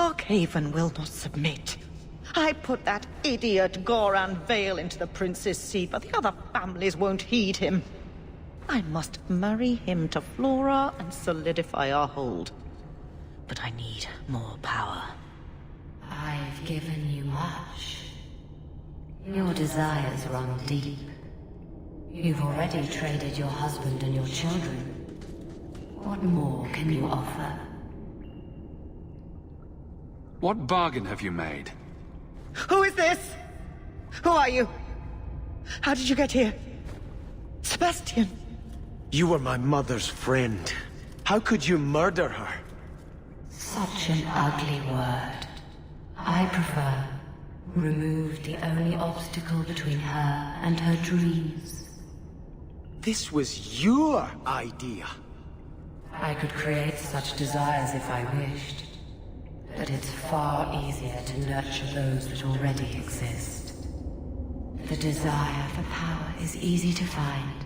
Starkhaven will not submit. I put that idiot Goran Vale into the prince's seat, but the other families won't heed him. I must marry him to Flora and solidify our hold. But I need more power. I've given you much. Your desires run deep. You've already traded your husband and your children. What more can you offer? What bargain have you made? Who is this? Who are you? How did you get here? Sebastian! You were my mother's friend. How could you murder her? Such an ugly word. I prefer remove the only obstacle between her and her dreams. This was your idea. I could create such desires if I wished. But it's far easier to nurture those that already exist. The desire for power is easy to find.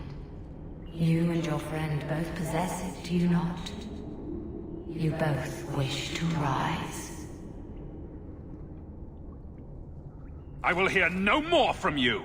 You and your friend both possess it, do you not? You both wish to rise. I will hear no more from you!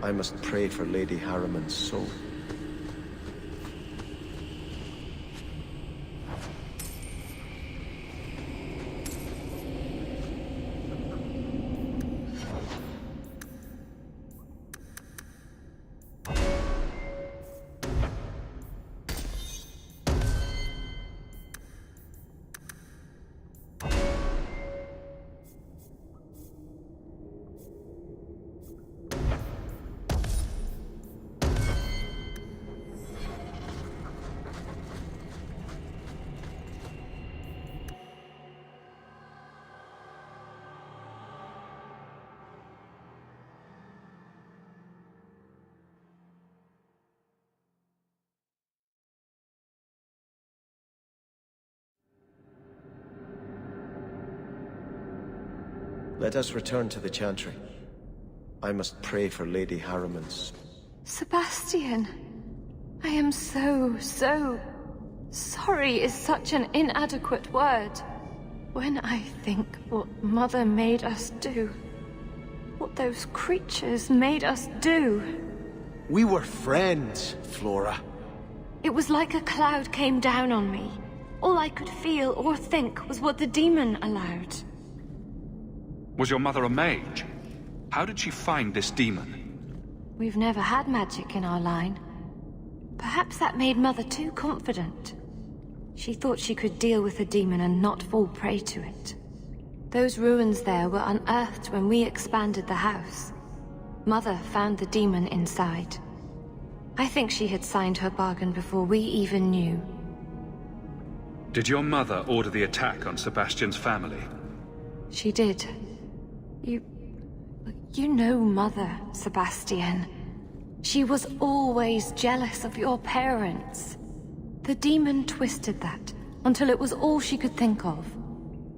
I must pray for Lady Harriman's soul. Let us return to the Chantry. I must pray for Lady Harriman's... Sebastian, I am so sorry is such an inadequate word. When I think what Mother made us do, what those creatures made us do. We were friends, Flora. It was like a cloud came down on me. All I could feel or think was what the demon allowed. Was your mother a mage? How did she find this demon? We've never had magic in our line. Perhaps that made Mother too confident. She thought she could deal with the demon and not fall prey to it. Those ruins there were unearthed when we expanded the house. Mother found the demon inside. I think she had signed her bargain before we even knew. Did your mother order the attack on Sebastian's family? She did. You know Mother, Sebastian. She was always jealous of your parents. The demon twisted that until it was all she could think of.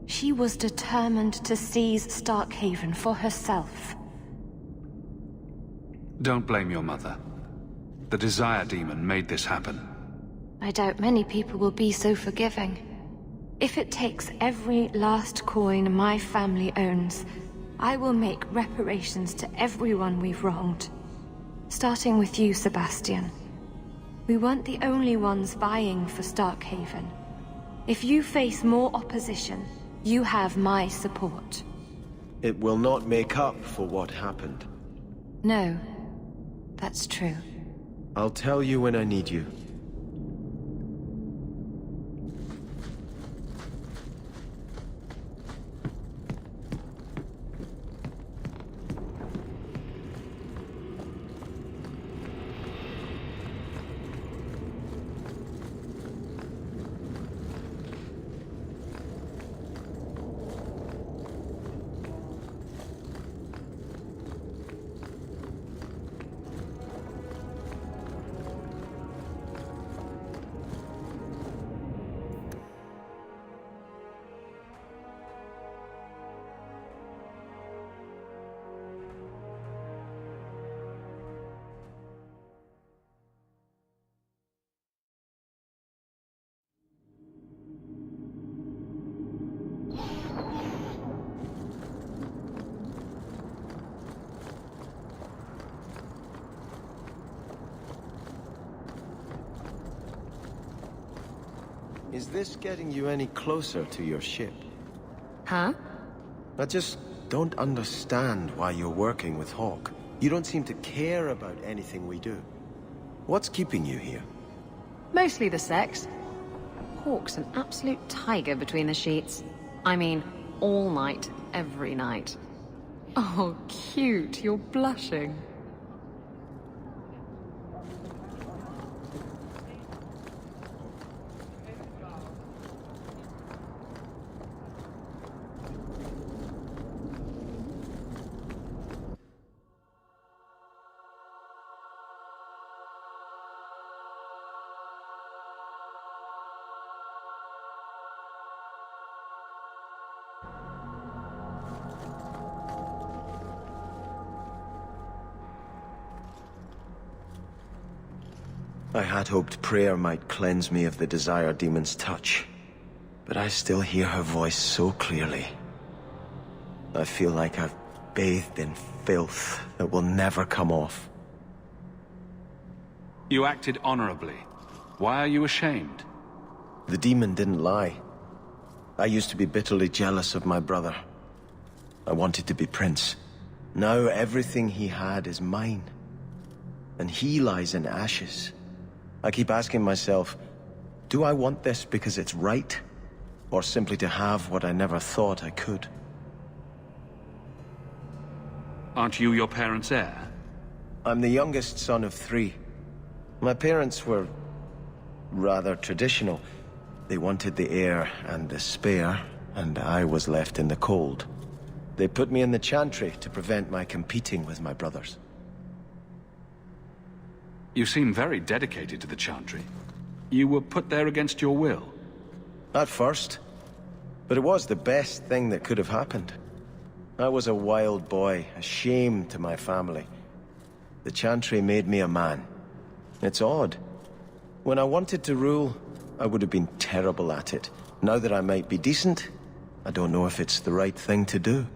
She was determined to seize Starkhaven for herself. Don't blame your mother. The Desire Demon made this happen. I doubt many people will be so forgiving. If it takes every last coin my family owns, I will make reparations to everyone we've wronged. Starting with you, Sebastian. We weren't the only ones vying for Starkhaven. If you face more opposition, you have my support. It will not make up for what happened. No, that's true. I'll tell you when I need you. Is this getting you any closer to your ship? Huh? I just don't understand why you're working with Hawk. You don't seem to care about anything we do. What's keeping you here? Mostly the sex. Hawk's an absolute tiger between the sheets. I mean, all night, every night. Oh, cute, you're blushing. I had hoped prayer might cleanse me of the Desire Demon's touch, but I still hear her voice so clearly. I feel like I've bathed in filth that will never come off. You acted honorably. Why are you ashamed? The demon didn't lie. I used to be bitterly jealous of my brother. I wanted to be prince. Now everything he had is mine, and he lies in ashes. I keep asking myself, do I want this because it's right, or simply to have what I never thought I could? Aren't you your parents' heir? I'm the youngest son of 3. My parents were rather traditional. They wanted the heir and the spare, and I was left in the cold. They put me in the chantry to prevent my competing with my brothers. You seem very dedicated to the Chantry. You were put there against your will. At first. But it was the best thing that could have happened. I was a wild boy, a shame to my family. The Chantry made me a man. It's odd. When I wanted to rule, I would have been terrible at it. Now that I might be decent, I don't know if it's the right thing to do.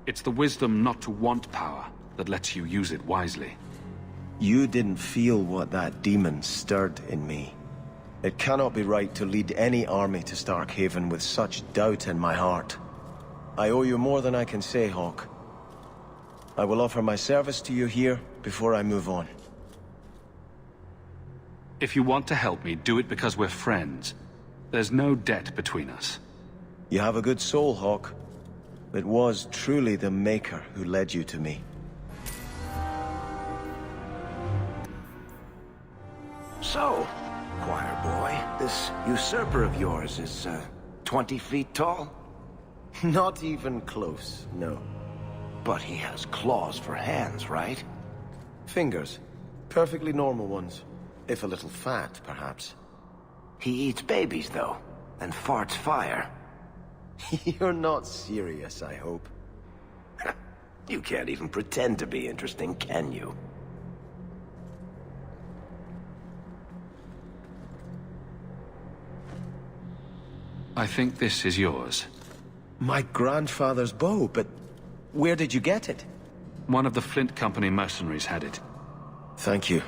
It's the wisdom not to want power that lets you use it wisely. You didn't feel what that demon stirred in me. It cannot be right to lead any army to Starkhaven with such doubt in my heart. I owe you more than I can say, Hawk. I will offer my service to you here before I move on. If you want to help me, do it because we're friends. There's no debt between us. You have a good soul, Hawk. It was truly the Maker who led you to me. So, choir boy, this usurper of yours is, 20 feet tall? Not even close, no. But he has claws for hands, right? Fingers. Perfectly normal ones. If a little fat, perhaps. He eats babies, though, and farts fire. You're not serious, I hope. You can't even pretend to be interesting, can you? I think this is yours. My grandfather's bow, but where did you get it? One of the Flint Company mercenaries had it. Thank you.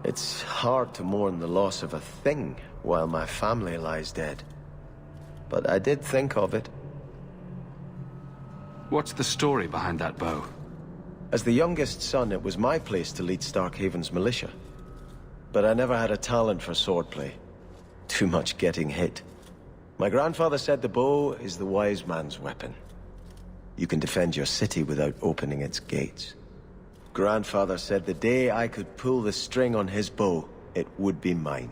It's hard to mourn the loss of a thing while my family lies dead. But I did think of it. What's the story behind that bow? As the youngest son, it was my place to lead Starkhaven's militia. But I never had a talent for swordplay. Too much getting hit. My grandfather said the bow is the wise man's weapon. You can defend your city without opening its gates. Grandfather said the day I could pull the string on his bow, it would be mine.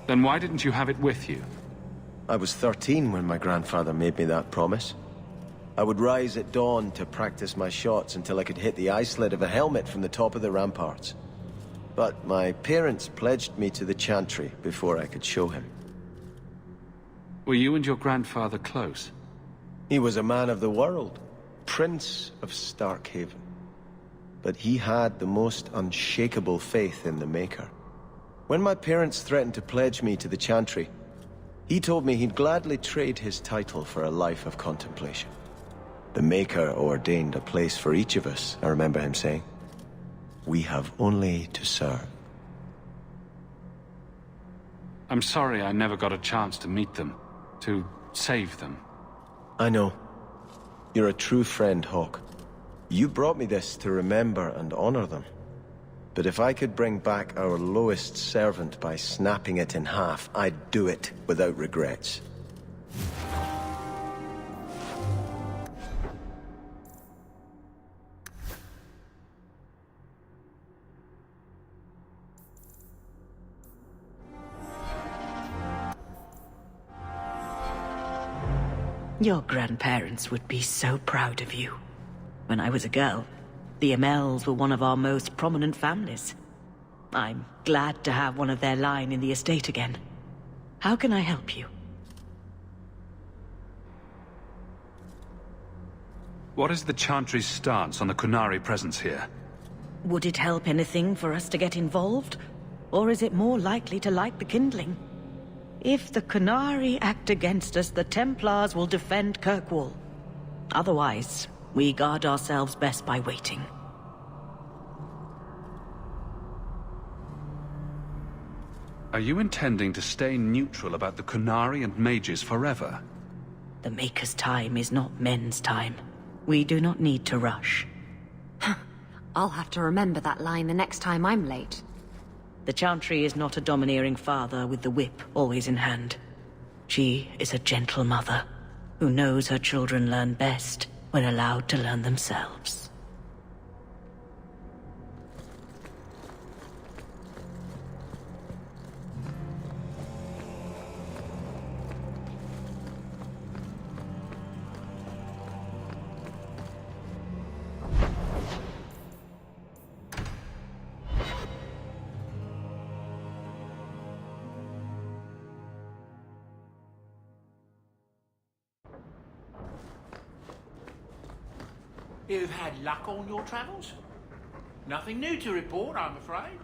Then why didn't you have it with you? I was 13 when my grandfather made me that promise. I would rise at dawn to practice my shots until I could hit the eye slit of a helmet from the top of the ramparts. But my parents pledged me to the Chantry before I could show him. Were you and your grandfather close? He was a man of the world, Prince of Starkhaven. But he had the most unshakable faith in the Maker. When my parents threatened to pledge me to the Chantry, he told me he'd gladly trade his title for a life of contemplation. The Maker ordained a place for each of us, I remember him saying. We have only to serve. I'm sorry I never got a chance to meet them, to save them. I know. You're a true friend, Hawk. You brought me this to remember and honor them. But if I could bring back our lowest servant by snapping it in half, I'd do it without regrets. Your grandparents would be so proud of you. When I was a girl, the Amels were one of our most prominent families. I'm glad to have one of their line in the estate again. How can I help you? What is the Chantry's stance on the Qunari presence here? Would it help anything for us to get involved? Or is it more likely to light the kindling? If the Qunari act against us, the Templars will defend Kirkwall. Otherwise, we guard ourselves best by waiting. Are you intending to stay neutral about the Qunari and mages forever? The Maker's time is not men's time. We do not need to rush. I'll have to remember that line the next time I'm late. The Chantry is not a domineering father with the whip always in hand. She is a gentle mother who knows her children learn best when allowed to learn themselves. You've had luck on your travels? Nothing new to report, I'm afraid.